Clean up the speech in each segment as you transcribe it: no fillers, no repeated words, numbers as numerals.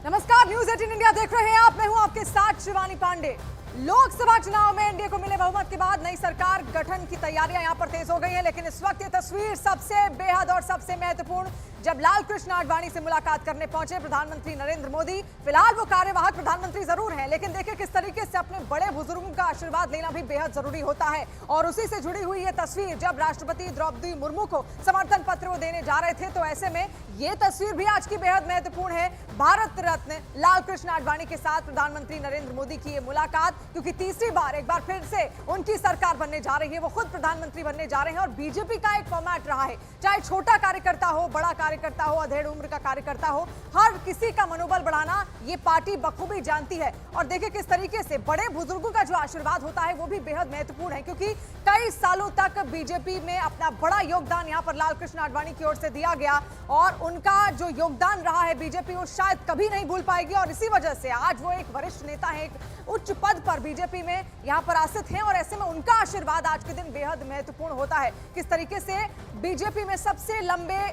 नमस्कार, news 18 India देख रहे हैं आप। मैं हूं आपके साथ शिवानी पांडे। लोकसभा चुनाव में एनडीए को मिले बहुमत के बाद नई सरकार गठन की तैयारियां यहां पर तेज हो गई हैं, लेकिन इस वक्त ये तस्वीर सबसे बेहद और सबसे महत्वपूर्ण जब लाल कृष्ण आडवाणी से मुलाकात करने पहुंचे प्रधानमंत्री नरेंद्र मोदी। फिलहाल वो कार्यवाहक प्रधानमंत्री जरूर हैं, लेकिन देखिए किस तरीके से अपने बड़े बुजुर्गों का आशीर्वाद लेना भी बेहद जरूरी होता है। और उसी से जुड़ी हुई ये तस्वीर जब राष्ट्रपति द्रौपदी मुर्मू को समर्थन पत्र वो देने जा रहे थे, तो ऐसे में ये तस्वीर भी आज की बेहद महत्वपूर्ण है। भारत रत्न लाल कृष्ण आडवाणी के साथ प्रधानमंत्री नरेंद्र मोदी की ये मुलाकात, क्योंकि तीसरी बार एक बार फिर से उनकी सरकार बनने जा रही है, वो खुद प्रधानमंत्री बनने जा रहे हैं। और बीजेपी का एक फॉर्मेट रहा है, चाहे छोटा कार्यकर्ता हो, बड़ा कार्यकर्ता हो, अधेड़ उम्र का कार्यकर्ता हो, हर किसी का मनोबल बढ़ाना ये पार्टी बखूबी जानती है। और देखिए किस तरीके से बड़े बुजुर्गों का जो आशीर्वाद होता है वो भी बेहद महत्वपूर्ण है, क्योंकि कई सालों तक बीजेपी में अपना बड़ा योगदान यहाँ पर लाल कृष्ण आडवाणी की ओर से दिया गया, और उनका जो योगदान रहा है बीजेपी वो शायद कभी नहीं भूल पाएगी। और इसी वजह से आज वो एक वरिष्ठ नेता है, एक उच्च पद पर बीजेपी में यहाँ पर आसीत हैं, और ऐसे में उनका आशीर्वाद आज के दिन बेहद महत्वपूर्ण होता है। किस तरीके से बीजेपी में सबसे लंबे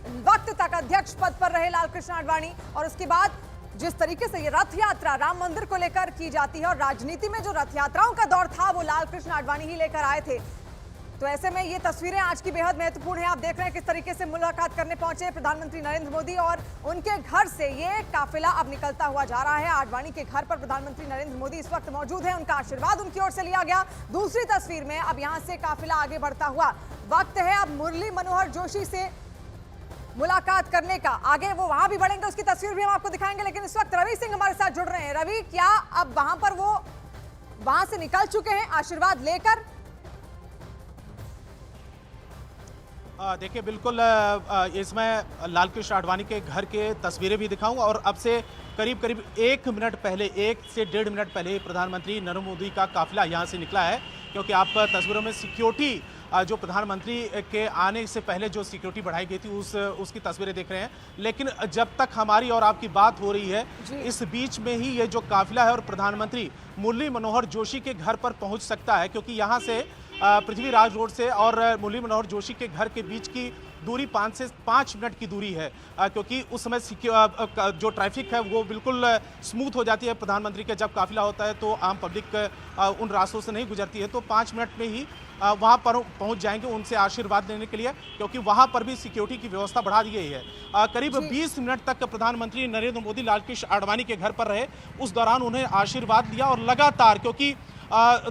वक्त तक अध्यक्ष पद पर रहे लाल कृष्ण आडवाणी, और उसके बाद जिस तरीके से ये रथ यात्रा राम मंदिर को लेकर की जाती है, और राजनीति में जो रथ यात्राओं का दौर था वो लाल कृष्ण आडवाणी ही लेकर आए थे। तो ऐसे में ये तस्वीरें आज की बेहद महत्वपूर्ण है। आप देख रहे हैं किस तरीके से मुलाकात करने पहुंचे प्रधानमंत्री नरेंद्र मोदी, और उनके घर से ये काफिला अब निकलता हुआ जा रहा है। आडवाणी के घर पर प्रधानमंत्री नरेंद्र मोदी इस वक्त मौजूद है, उनका आशीर्वाद उनकी ओर से लिया गया। दूसरी तस्वीर में अब यहाँ से काफिला आगे बढ़ता हुआ, वक्त है अब मुरली मनोहर जोशी से मुलाकात करने का। आगे वो वहां भी बढ़ेंगे, उसकी तस्वीर भी हम आपको दिखाएंगे, लेकिन इस वक्त रवि सिंह हमारे साथ जुड़ रहे हैं। रवि, क्या अब वहां पर वो वहां से निकल चुके हैं आशीर्वाद लेकर? देखिए बिल्कुल, इसमें लाल कृष्ण आडवाणी के घर के तस्वीरें भी दिखाऊंगा, और अब से करीब करीब 1 मिनट पहले, 1 से 1.5 मिनट पहले प्रधानमंत्री नरेंद्र मोदी का काफिला यहाँ से निकला है। क्योंकि आप तस्वीरों में सिक्योरिटी जो प्रधानमंत्री के आने से पहले जो सिक्योरिटी बढ़ाई गई थी उसकी तस्वीरें देख रहे हैं। लेकिन जब तक हमारी और आपकी बात हो रही है, इस बीच में ही ये जो काफिला है और प्रधानमंत्री मुरली मनोहर जोशी के घर पर पहुंच सकता है, क्योंकि यहाँ से पृथ्वीराज रोड से और मुरली मनोहर जोशी के घर के बीच की दूरी 5 से 5 मिनट की दूरी है, क्योंकि उस समय जो ट्रैफिक है वो बिल्कुल स्मूथ हो जाती है। प्रधानमंत्री का जब काफिला होता है तो आम पब्लिक उन रास्तों से नहीं गुजरती है, तो 5 मिनट में ही वहाँ पर पहुँच जाएंगे उनसे आशीर्वाद लेने के लिए, क्योंकि वहाँ पर भी सिक्योरिटी की व्यवस्था बढ़ा दी गई है। करीब 20 मिनट तक प्रधानमंत्री नरेंद्र मोदी लाल कृष्ण आडवाणी के घर पर रहे। उस दौरान उन्हें आशीर्वाद दिया, और लगातार, क्योंकि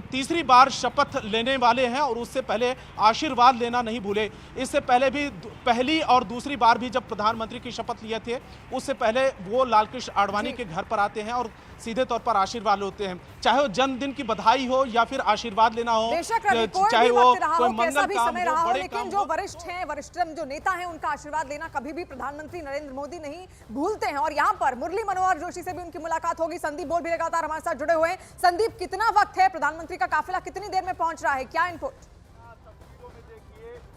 तीसरी बार शपथ लेने वाले हैं और उससे पहले आशीर्वाद लेना नहीं भूले। इससे पहले भी पहली और दूसरी बार भी जब प्रधानमंत्री की शपथ लिए थे, उससे पहले वो लाल कृष्ण आडवाणी के घर पर आते हैं और सीधे तौर पर आशीर्वाद लेते हैं, चाहे वो जन्मदिन की बधाई हो या फिर आशीर्वाद लेना हो, चाहे वो कोई मंगल काम हो, लेकिन जो वरिष्ठ हैं, वरिष्ठतम जो नेता हैं, उनका आशीर्वाद लेना कभी भी प्रधानमंत्री नरेंद्र मोदी नहीं भूलते हैं। और यहाँ पर मुरली मनोहर जोशी से भी उनकी मुलाकात होगी। संदीप बोल भी लगातार हमारे साथ जुड़े हुए हैं। संदीप, कितना वक्त है, प्रधानमंत्री का काफिला कितनी देर में पहुंच रहा है, क्या इनपुट?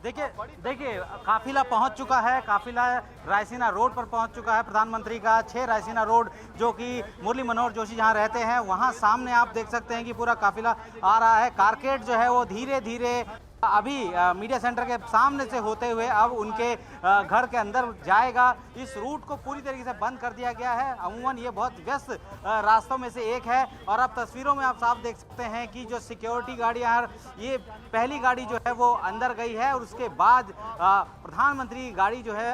देखिए काफिला पहुंच चुका है। काफिला रायसीना रोड पर पहुंच चुका है प्रधानमंत्री का। 6 रायसीना रोड, जो कि मुरली मनोहर जोशी जहां रहते हैं, वहां सामने आप देख सकते हैं कि पूरा काफिला आ रहा है। कारकेड जो है वो धीरे धीरे अभी मीडिया सेंटर के सामने से होते हुए अब उनके घर के अंदर जाएगा। इस रूट को पूरी तरीके से बंद कर दिया गया है। अमूमन ये बहुत व्यस्त रास्तों में से एक है, और अब तस्वीरों में आप साफ देख सकते हैं कि जो सिक्योरिटी गाड़ियां, ये पहली गाड़ी जो है वो अंदर गई है, और उसके बाद प्रधानमंत्री गाड़ी जो है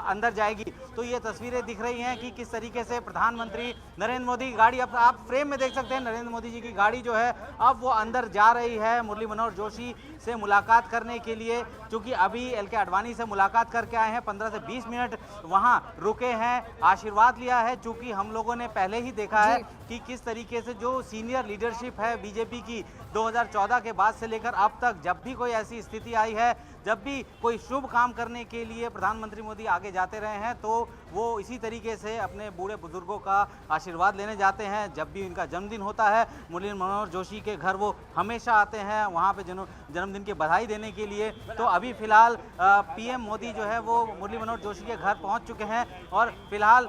अंदर जाएगी। तो ये तस्वीरें दिख रही हैं कि किस तरीके से प्रधानमंत्री नरेंद्र मोदी की गाड़ी, अब आप फ्रेम में देख सकते हैं, नरेंद्र मोदी जी की गाड़ी जो है अब वो अंदर जा रही है मुरली मनोहर जोशी से मुलाकात करने के लिए। क्योंकि अभी एलके आडवाणी से मुलाकात करके आए हैं, 15 से 20 मिनट वहां रुके हैं, आशीर्वाद लिया है। चूंकि हम लोगों ने पहले ही देखा है कि किस तरीके से जो सीनियर लीडरशिप है बीजेपी की 2014 के बाद से लेकर अब तक, जब भी कोई ऐसी स्थिति आई है, जब भी कोई शुभ काम करने के लिए प्रधानमंत्री मोदी आगे जाते रहे हैं, तो वो इसी तरीके से अपने बूढ़े बुजुर्गों का आशीर्वाद लेने जाते हैं। जब भी उनका जन्मदिन होता है, मुरली मनोहर जोशी के घर वो हमेशा आते हैं वहाँ पे जन्मदिन की बधाई देने के लिए। तो अभी फिलहाल पीएम मोदी जो है वो मुरली मनोहर जोशी के घर पहुँच चुके हैं, और फिलहाल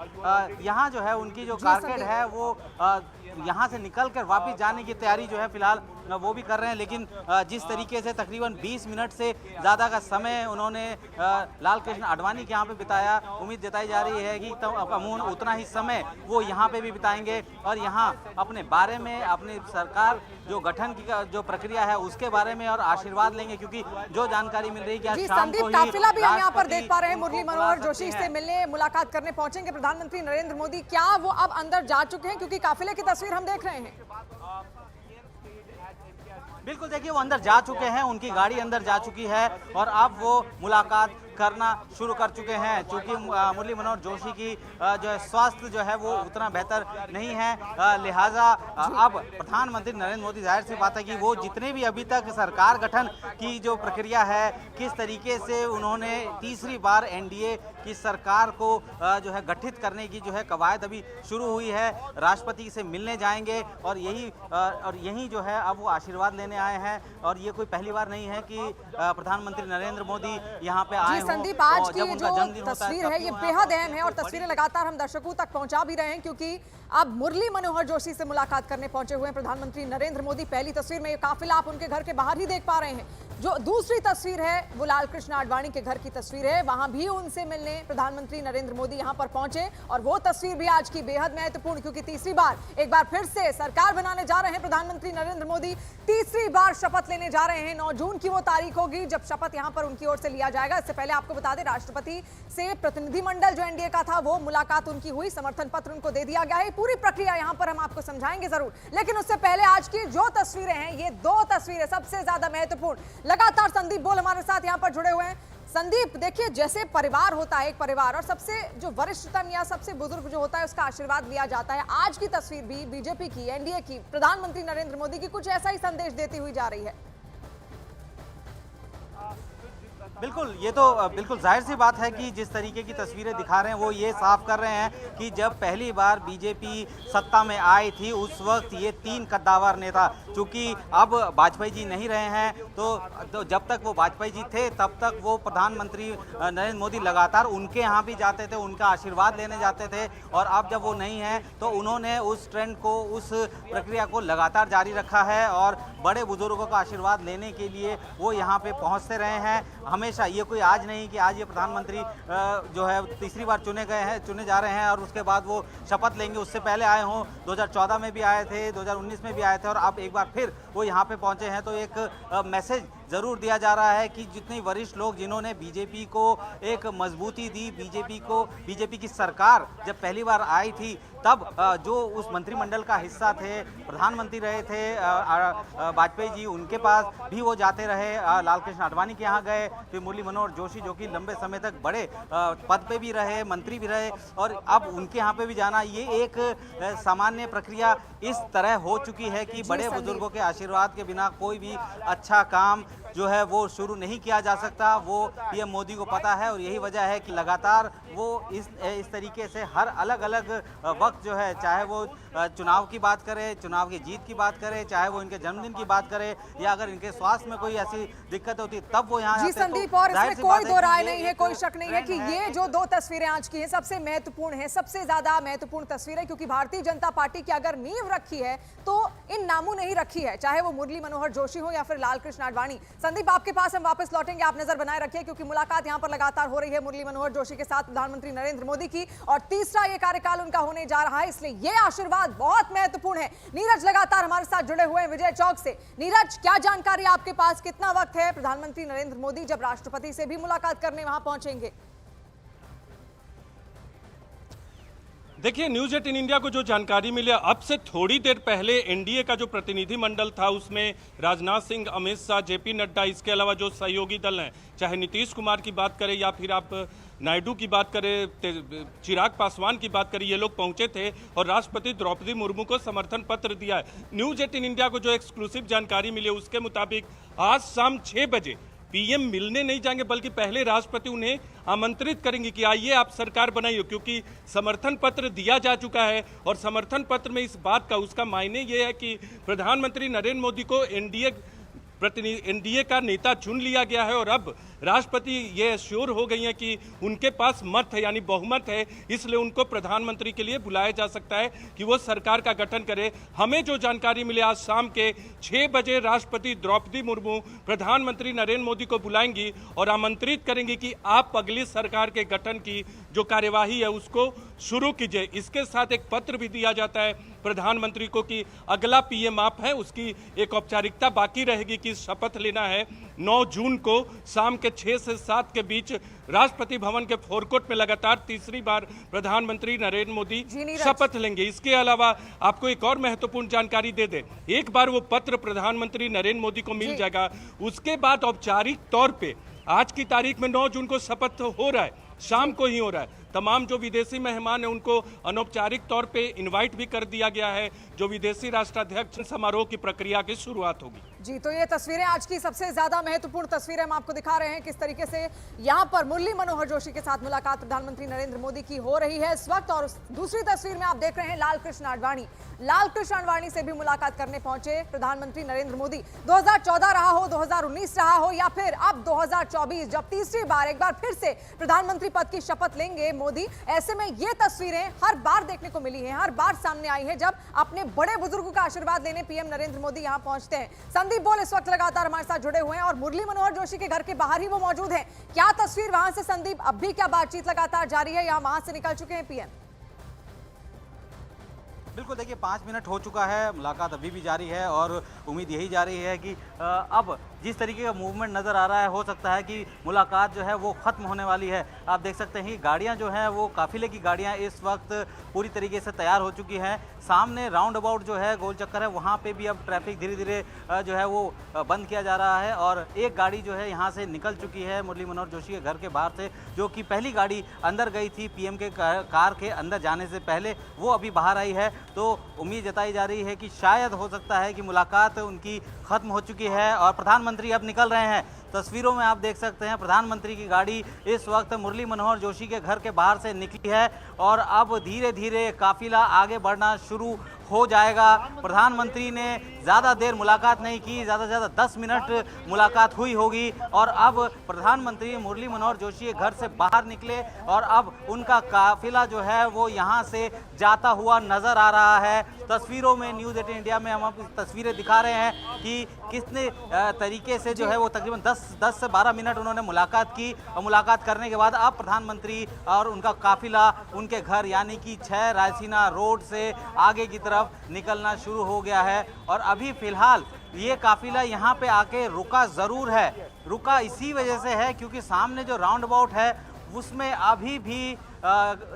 यहाँ जो है उनकी जो कारकेड है वो यहाँ से निकल कर वापस जाने की तैयारी जो है फिलहाल वो भी कर रहे हैं। लेकिन जिस तरीके से तकरीबन 20 मिनट से ज़्यादा का समय उन्होंने लाल कृष्ण आडवाणी के यहाँ पे बिताया, उम्मीद जताई जा रही ये है कि अमूमन उतना ही समय वो यहाँ पे भी बिताएंगे और यहाँ अपने बारे में, अपनी सरकार जो गठन की जो प्रक्रिया है उसके बारे में और आशीर्वाद लेंगे, क्योंकि जो जानकारी मिल रही है कि आज शाम संदीप को ही काफिला भी हम यहाँ पर राष्ट्रपति देख पा रहे हैं। मुरली मनोहर जोशी से मिलने, मुलाकात करने पहुंचेंगे प्रधानमंत्री नरेंद्र मोदी। क्या वो अब अंदर जा चुके हैं, क्योंकि काफिले की तस्वीर हम देख रहे हैं? बिल्कुल, देखिए वो अंदर जा चुके हैं, उनकी गाड़ी अंदर जा चुकी है और अब वो मुलाकात करना शुरू कर चुके हैं। चूंकि मुरली मनोहर जोशी की जो है स्वास्थ्य जो है वो उतना बेहतर नहीं है, लिहाजा अब प्रधानमंत्री नरेंद्र मोदी, जाहिर सी बात है कि वो जितने भी अभी तक सरकार गठन की जो प्रक्रिया है, किस तरीके से उन्होंने तीसरी बार एनडीए की सरकार को जो है गठित करने की जो है कवायद अभी शुरू हुई है। राष्ट्रपति से मिलने जाएंगे और यही जो है अब वो आशीर्वाद लेने आए हैं और ये कोई पहली बार नहीं है कि प्रधानमंत्री नरेंद्र मोदी यहाँ पे आए। संदीप, आज की जो तस्वीर है ये बेहद अहम है और तस्वीरें लगातार हम दर्शकों तक पहुंचा भी रहे हैं, क्योंकि अब मुरली मनोहर जोशी से मुलाकात करने पहुंचे हुए हैं प्रधानमंत्री नरेंद्र मोदी। पहली तस्वीर में ये काफिला आप उनके घर के बाहर ही देख पा रहे हैं। जो दूसरी तस्वीर है वो लालकृष्ण आडवाणी के घर की तस्वीर है, वहां भी उनसे मिलने प्रधानमंत्री नरेंद्र मोदी यहां पर पहुंचे और वो तस्वीर भी आज की बेहद महत्वपूर्ण, क्योंकि तीसरी बार एक बार फिर से सरकार बनाने जा रहे हैं प्रधानमंत्री नरेंद्र मोदी। तीसरी बार शपथ लेने जा रहे हैं। 9 जून की वो तारीख होगी जब शपथ यहां पर उनकी ओर से लिया जाएगा। इससे पहले आपको बता दें, राष्ट्रपति से प्रतिनिधिमंडल जो एनडीए का था वो मुलाकात उनकी हुई, समर्थन पत्र उनको दे दिया गया है। पूरी प्रक्रिया यहां पर हम आपको समझाएंगे जरूर, लेकिन उससे पहले आज की जो तस्वीरें हैं, ये 2 तस्वीरें सबसे ज्यादा महत्वपूर्ण। लगातार संदीप बोल हमारे साथ यहां पर जुड़े हुए हैं। संदीप, देखिए जैसे परिवार होता है, एक परिवार और सबसे जो वरिष्ठतम या सबसे बुजुर्ग जो होता है उसका आशीर्वाद लिया जाता है। आज की तस्वीर भी बीजेपी की, एनडीए की, प्रधानमंत्री नरेंद्र मोदी की कुछ ऐसा ही संदेश देती हुई जा रही है। बिल्कुल, ये तो बिल्कुल जाहिर सी बात है कि जिस तरीके की तस्वीरें दिखा रहे हैं वो ये साफ कर रहे हैं कि जब पहली बार बीजेपी सत्ता में आई थी उस वक्त ये 3 कद्दावर नेता, चूंकि अब वाजपेयी जी नहीं रहे हैं तो जब तक वो वाजपेयी जी थे तब तक वो प्रधानमंत्री नरेंद्र मोदी लगातार उनके यहाँ भी जाते थे, उनका आशीर्वाद लेने जाते थे और अब जब वो नहीं हैं तो उन्होंने उस ट्रेंड को, उस प्रक्रिया को लगातार जारी रखा है और बड़े बुजुर्गों का आशीर्वाद लेने के लिए वो यहाँ पे पहुँचते रहे हैं हमेशा। ये कोई आज नहीं कि आज ये प्रधानमंत्री जो है तीसरी बार चुने जा रहे हैं और उसके बाद वो शपथ लेंगे। उससे पहले आए हों, 2014 में भी आए थे, 2019 में भी आए थे और अब एक बार फिर वो यहाँ पे पहुँचे हैं। तो एक मैसेज जरूर दिया जा रहा है कि जितने वरिष्ठ लोग जिन्होंने बीजेपी को एक मजबूती दी, बीजेपी की सरकार जब पहली बार आई थी तब जो उस मंत्रिमंडल का हिस्सा थे, प्रधानमंत्री रहे थे वाजपेयी जी, उनके पास भी वो जाते रहे। लालकृष्ण आडवाणी के यहाँ गए, फिर मुरली मनोहर जोशी जो कि लंबे समय तक बड़े पद पे भी रहे, मंत्री भी रहे और अब उनके यहाँ पे भी जाना, ये एक सामान्य प्रक्रिया इस तरह हो चुकी है कि बड़े बुजुर्गों के आशीर्वाद के बिना कोई भी अच्छा काम जो है वो शुरू नहीं किया जा सकता। वो पीएम मोदी को पता है और यही वजह है कि लगातार वो इस तरीके से हर अलग अलग वक्त जो है, चाहे वो चुनाव की बात करे, चुनाव की जीत की बात करे, चाहे वो इनके जन्मदिन की बात करे या अगर इनके स्वास्थ्य में कोई ऐसी दिक्कत होती तब वो यहाँ जी संदीप, और इसमें कोई दो राय नहीं है, कोई शक नहीं है कि ये जो 2 तस्वीरें आज की हैं सबसे महत्वपूर्ण है, सबसे ज्यादा महत्वपूर्ण तस्वीर है, क्योंकि भारतीय जनता पार्टी की अगर नींव रखी है तो इन नामों ने ही रखी है, चाहे वो मुरली मनोहर जोशी हो या फिर लालकृष्ण आडवाणी। संदीप, आपके पास हम वापस लौटेंगे, आप नजर बनाए रखिए क्योंकि मुलाकात यहां पर लगातार हो रही है मुरली मनोहर जोशी के साथ प्रधानमंत्री नरेंद्र मोदी की और तीसरा ये कार्यकाल उनका होने जा रहा है, इसलिए ये आशीर्वाद बहुत महत्वपूर्ण है। नीरज लगातार हमारे साथ जुड़े हुए हैं विजय चौक से। नीरज, क्या जानकारी आपके पास, कितना वक्त है प्रधानमंत्री नरेंद्र मोदी जब राष्ट्रपति से भी मुलाकात करने वहां पहुंचेंगे? देखिए, न्यूज 18 इंडिया को जो जानकारी मिली, अब से थोड़ी देर पहले एनडीए का जो प्रतिनिधि मंडल था उसमें राजनाथ सिंह, अमित शाह, जेपी नड्डा, इसके अलावा जो सहयोगी दल हैं, चाहे नीतीश कुमार की बात करें या फिर आप नायडू की बात करें, चिराग पासवान की बात करें, ये लोग पहुंचे थे और राष्ट्रपति द्रौपदी मुर्मू को समर्थन पत्र दिया है। न्यूज 18 इंडिया को जो एक्सक्लूसिव जानकारी मिली उसके मुताबिक आज शाम 6 बजे पीएम मिलने नहीं जाएंगे, बल्कि पहले राष्ट्रपति उन्हें आमंत्रित करेंगे कि आइए आप सरकार बनाइए, क्योंकि समर्थन पत्र दिया जा चुका है और समर्थन पत्र में इस बात का, उसका मायने ये है कि प्रधानमंत्री नरेंद्र मोदी को एनडीए का नेता चुन लिया गया है और अब राष्ट्रपति ये एश्योर हो गई हैं कि उनके पास मत है, यानी बहुमत है, इसलिए उनको प्रधानमंत्री के लिए बुलाया जा सकता है कि वो सरकार का गठन करे। हमें जो जानकारी मिली, आज शाम के 6 बजे राष्ट्रपति द्रौपदी मुर्मू प्रधानमंत्री नरेंद्र मोदी को बुलाएंगी और आमंत्रित करेंगी कि आप अगली सरकार के गठन की जो कार्यवाही है उसको शुरू कीजिए। इसके साथ एक पत्र भी दिया जाता है प्रधानमंत्री को कि अगला पीएम आप है, उसकी एक औपचारिकता बाकी रहेगी कि शपथ लेना है 9 जून को शाम के 6 से 7 के बीच राष्ट्रपति भवन के फोरकोर्ट में लगातार तीसरी बार प्रधानमंत्री नरेंद्र मोदी शपथ लेंगे। इसके अलावा आपको एक और महत्वपूर्ण जानकारी दे दें, एक बार वो पत्र प्रधानमंत्री नरेंद्र मोदी को मिल जाएगा, उसके बाद औपचारिक तौर पे आज की तारीख में 9 जून को शपथ हो रहा है, शाम को ही हो रहा है। तमाम जो विदेशी मेहमान हैं उनको अनौपचारिक तौर पे इनवाइट भी कर दिया गया है। जो विदेशी राष्ट्राध्यक्ष समारोह की प्रक्रिया की शुरुआत होगी। जी, तो ये तस्वीरें आज की सबसे ज्यादा महत्वपूर्ण तस्वीरें हम आपको दिखा रहे हैं, किस तरीके से यहाँ पर मुरली मनोहर जोशी के साथ मुलाकात प्रधानमंत्री नरेंद्र मोदी की हो रही है इस वक्त। और दूसरी तस्वीर में आप देख रहे हैं लाल कृष्ण आडवाणी। लाल कृष्ण आडवाणी से भी मुलाकात करने पहुंचे प्रधानमंत्री नरेंद्र मोदी। 2014 रहा हो, 2019 रहा हो या फिर अब 2024, जब तीसरी बार एक बार फिर से प्रधानमंत्री पद की शपथ लेंगे मोदी, ऐसे में ये तस्वीरें हर बार देखने को मिली हैं, हर बार सामने आई है जब अपने बड़े बुजुर्गों का आशीर्वाद लेने पीएम नरेंद्र मोदी यहां पहुंचते हैं। संदीप बोल इस वक्त लगातार हमारे साथ जुड़े हुए हैं और मुरली मनोहर जोशी के घर के बाहर ही वो मौजूद हैं। क्या तस्वीर वहां से संदीप, अब भी क्या बातचीत लगातार जारी है या वहां से निकल चुके हैं पीएम? बिल्कुल, देखिए 5 मिनट हो चुका है, मुलाकात अभी भी जारी है और उम्मीद यही जा रही है कि अब जिस तरीके का मूवमेंट नज़र आ रहा है, हो सकता है कि मुलाकात जो है वो ख़त्म होने वाली है। आप देख सकते हैं कि गाड़ियां जो हैं वो काफ़िले की गाड़ियां इस वक्त पूरी तरीके से तैयार हो चुकी हैं। सामने राउंड अबाउट जो है गोल चक्कर है, वहाँ पे भी अब ट्रैफिक धीरे धीरे जो है वो बंद किया जा रहा है और एक गाड़ी जो है यहाँ से निकल चुकी है मुरली मनोहर जोशी के घर के बाहर से, जो कि पहली गाड़ी अंदर गई थी पीएम के कार के अंदर जाने से पहले, वो अभी बाहर आई है। तो उम्मीद जताई जा रही है कि शायद हो सकता है कि मुलाकात उनकी ख़त्म हो चुकी है और प्रधानमंत्री अब निकल रहे हैं। तस्वीरों में आप देख सकते हैं प्रधानमंत्री की गाड़ी इस वक्त मुरली मनोहर जोशी के घर के बाहर से निकली है और अब धीरे धीरे काफिला आगे बढ़ना शुरू हो जाएगा। प्रधानमंत्री ने ज़्यादा देर मुलाकात नहीं की, ज़्यादा से ज़्यादा 10 मिनट मुलाकात हुई होगी और अब प्रधानमंत्री मुरली मनोहर जोशी के घर से बाहर निकले और अब उनका काफिला जो है वो यहाँ से जाता हुआ नज़र आ रहा है। तस्वीरों में न्यूज़ 18 इंडिया में हम आपको तस्वीरें दिखा रहे हैं कि कितने तरीके से जो है वो तकरीबन 10 से 12 मिनट उन्होंने मुलाकात की और मुलाकात करने के बाद अब प्रधानमंत्री और उनका काफिला उनके घर यानी कि 6 रायसीना रोड से आगे की तरफ निकलना शुरू हो गया है। और अभी फिलहाल ये काफिला यहाँ पे आके रुका ज़रूर है, रुका इसी वजह से है क्योंकि सामने जो राउंड अबाउट है उसमें अभी भी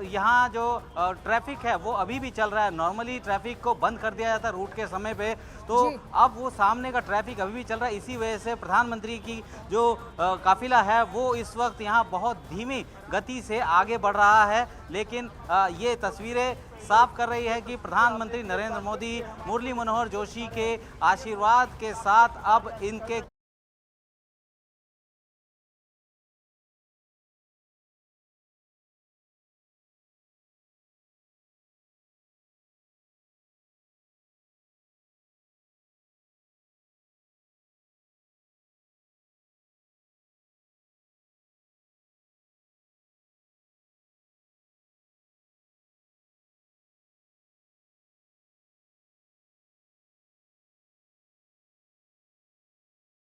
यहाँ जो ट्रैफिक है वो अभी भी चल रहा है। नॉर्मली ट्रैफिक को बंद कर दिया जाता है रूट के समय पे, तो अब वो सामने का ट्रैफिक अभी भी चल रहा है। इसी वजह से प्रधानमंत्री की जो काफिला है वो इस वक्त यहाँ बहुत धीमी गति से आगे बढ़ रहा है। लेकिन ये तस्वीरें साफ कर रही है कि प्रधानमंत्री नरेंद्र मोदी मुरली मनोहर जोशी के आशीर्वाद के साथ अब इनके